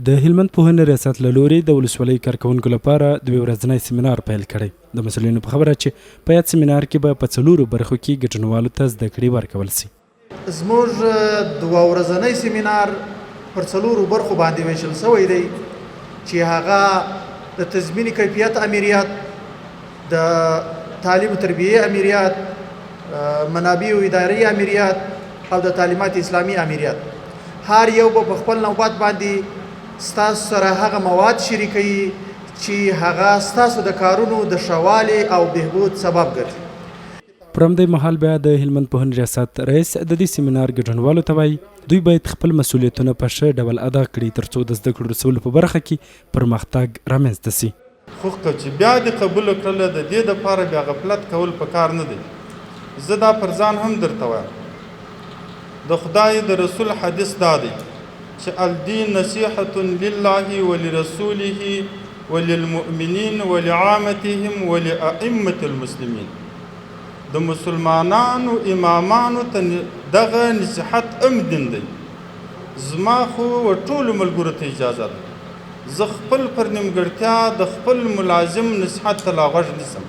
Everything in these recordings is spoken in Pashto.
د هلمند پوهنې ریاست له لوري د ولسوالۍ کارکوونکو لپاره د ورځنی سیمینار پیل کړی. د مسؤلینو په خبره چې په یاد سیمینار کې به په 4 برخو کې ګډونوالو ته زده کړې ورکول شي. زموږ د ورځنی سیمینار پر 4 برخو باندې ویشل شوی دی چې هغه د تضمین کیفیت امریات، د تعلیم و تربیه امریات، منابع و اداري امریات او د تعلیمات اسلامي امریات. هر یو په خپل نوبت باندې ستاسو سره هغه مواد شریکوي چې هغه ستاسو د کارونو د ښهوالي او بهبود سبب ګرځي. پر همدې مهال بیا د هلمند پوهنې ریاست رئیس د دې سیمینار ګډونوالو ته وایي دوی باید خپل مسؤلیتونه په ښه ډول ادا کړي ترڅو د زده کړو رسولو په برخه کې پرمختګ رامنځته شي. خو چې بیا دې قبول کړله د دې دپاره بیا غفلت کول پکار نه دی. زه دا پر ځان هم درته وایم، د خدای د رسول حدیث دا دی چې الدین نصیحة لله ولرسوله وللمؤمنین ولعامتهم ولأئمة المسلمین. د مسلمانانو امامانو ته دغه نصیحت هم دین دی. زما خو ټولو ملګرو ته اجازه ده، زه خپل پر نیمګړتیا د خپل ملازم نصیحت ته لا غوږ نیسم.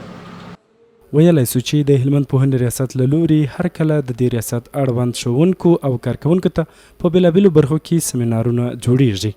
ویلی سو چې د هلمند پوهنې ریاست له لوري هر کله د دې ریاست اړوند ښوونکو او کارکوونکو ته په بېلابېلو برخو کې سیمینارونه جوړیږي.